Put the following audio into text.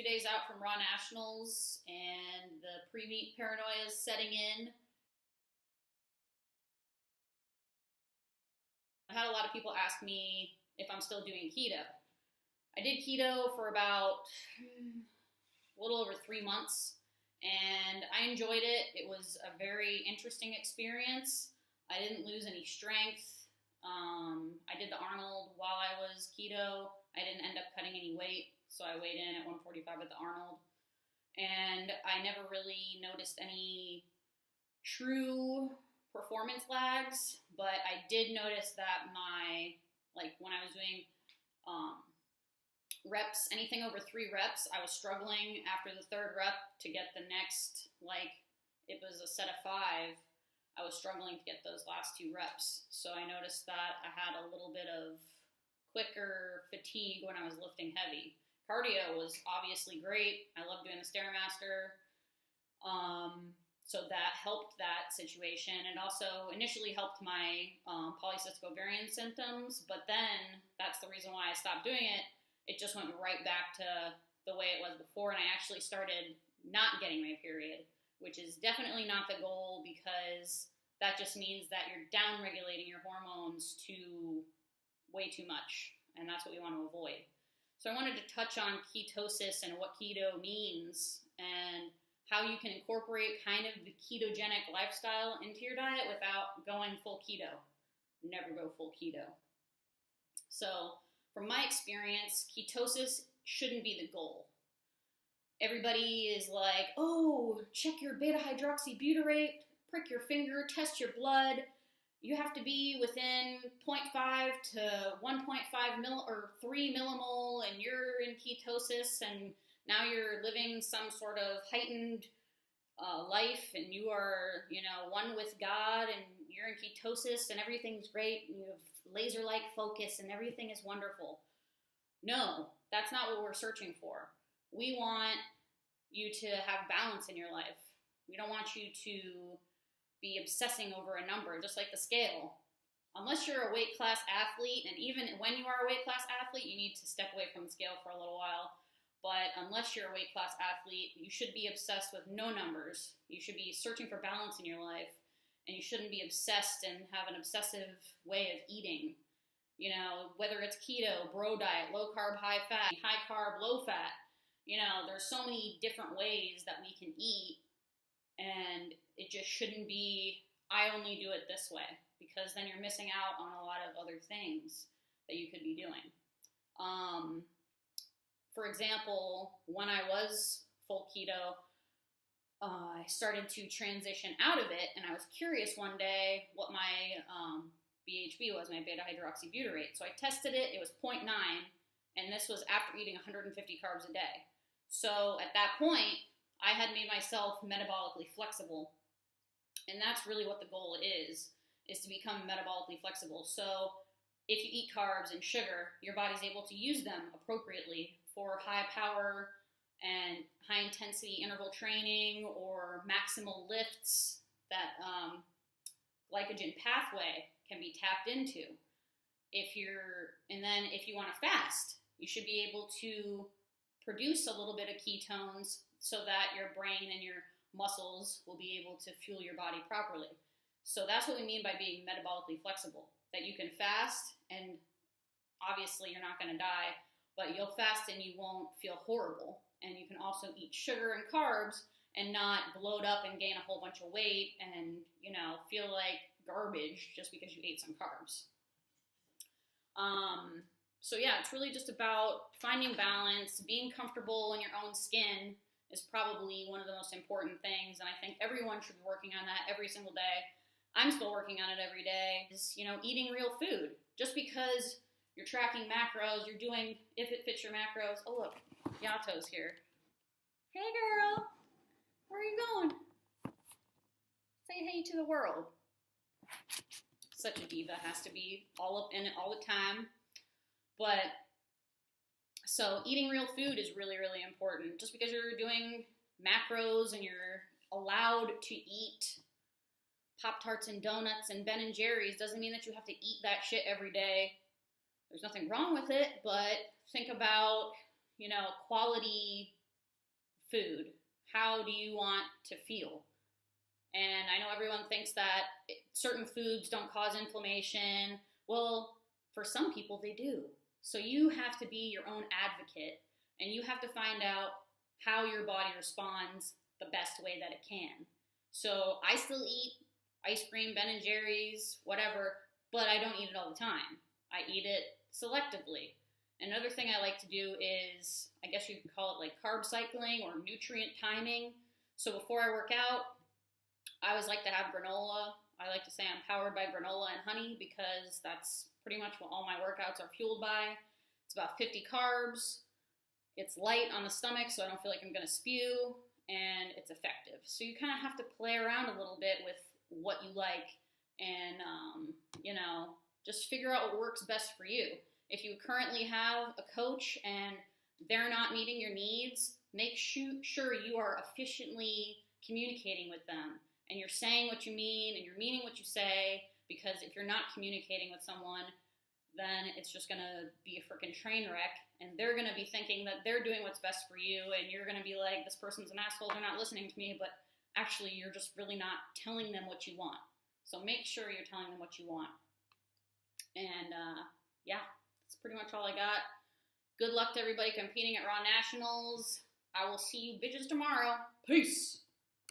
2 days out from Raw Nationals, and the pre-meet paranoia is setting in. I've had a lot of people ask me if I'm still doing keto. I did keto for about a little over 3 months, and I enjoyed it. It was a very interesting experience. I didn't lose any strength. I did the Arnold while I was keto. I didn't end up cutting any weight, so I weighed in at 145 at the Arnold. And I never really noticed any true performance lags, but I did notice that when I was doing reps, anything over 3 reps, I was struggling after the 3rd rep to get the next, it was a set of 5. I was struggling to get those last 2 reps. So I noticed that I had a little bit of quicker fatigue when I was lifting heavy. Cardio was obviously great. I love doing the Stairmaster. So that helped that situation. It also initially helped my polycystic ovarian symptoms, but then that's the reason why I stopped doing it. It just went right back to the way it was before, and I actually started not getting my period, which is definitely not the goal, because that just means that you're down-regulating your hormones to way too much, and that's what we want to avoid. So I wanted to touch on ketosis and what keto means, and how you can incorporate kind of the ketogenic lifestyle into your diet without going full keto. Never go full keto. So from my experience, ketosis shouldn't be the goal. Everybody is like, oh, check your beta-hydroxybutyrate, prick your finger, test your blood. You have to be within 0.5 to 1.5 or 3 millimole, and you're in ketosis, and now you're living some sort of heightened life, and you are, one with God, and you're in ketosis, and everything's great, and you have laser-like focus, and everything is wonderful. No, that's not what we're searching for. We want you to have balance in your life. We don't want you to be obsessing over a number, just like the scale. Unless you're a weight class athlete, and even when you are a weight class athlete, you need to step away from the scale for a little while. But unless you're a weight class athlete, you should be obsessed with no numbers. You should be searching for balance in your life, and you shouldn't be obsessed and have an obsessive way of eating. Whether it's keto, bro diet, low carb, high fat, high carb, low fat. There's so many different ways that we can eat, and it just shouldn't be, I only do it this way, because then you're missing out on a lot of other things that you could be doing. For example, when I was full keto, I started to transition out of it, and I was curious one day what my BHB was, my beta-hydroxybutyrate. So I tested it. It was 0.9, and this was after eating 150 carbs a day. So at that point, I had made myself metabolically flexible, and that's really what the goal is to become metabolically flexible. So if you eat carbs and sugar, your body's able to use them appropriately for high power and high intensity interval training or maximal lifts that glycogen pathway can be tapped into. If you want to fast, you should be able to produce a little bit of ketones so that your brain and your muscles will be able to fuel your body properly. So that's what we mean by being metabolically flexible, that you can fast, and obviously you're not going to die, but you'll fast and you won't feel horrible. And you can also eat sugar and carbs and not bloat up and gain a whole bunch of weight and, feel like garbage just because you ate some carbs. So yeah, it's really just about finding balance. Being comfortable in your own skin is probably one of the most important things, and I think everyone should be working on that every single day. I'm still working on it every day. Is, eating real food. Just because you're tracking macros, you're doing if it fits your macros. Oh look, Yahto's here. Hey girl, where are you going? Say hey to the world. Such a diva, has to be all up in it all the time. But so eating real food is really, really important. Just because you're doing macros and you're allowed to eat Pop-Tarts and donuts and Ben and Jerry's doesn't mean that you have to eat that shit every day. There's nothing wrong with it, but think about, quality food? How do you want to feel? And I know everyone thinks that certain foods don't cause inflammation. Well, for some people they do. So you have to be your own advocate, and you have to find out how your body responds the best way that it can. So I still eat ice cream, Ben and Jerry's, whatever, but I don't eat it all the time. I eat it selectively. Another thing I like to do is, I guess you could call it like carb cycling or nutrient timing. So before I work out, I always like to have granola. I like to say I'm powered by granola and honey because that's pretty much what all my workouts are fueled by. It's about 50 carbs. It's light on the stomach, so I don't feel like I'm going to spew, and it's effective. So you kind of have to play around a little bit with what you like and, just figure out what works best for you. If you currently have a coach and they're not meeting your needs, make sure you are efficiently communicating with them and you're saying what you mean and you're meaning what you say, because if you're not communicating with someone, then it's just going to be a freaking train wreck, and they're going to be thinking that they're doing what's best for you, and you're going to be like, this person's an asshole, they're not listening to me, but actually you're just really not telling them what you want. So make sure you're telling them what you want. And that's pretty much all I got. Good luck to everybody competing at Raw Nationals. I will see you bitches tomorrow. Peace.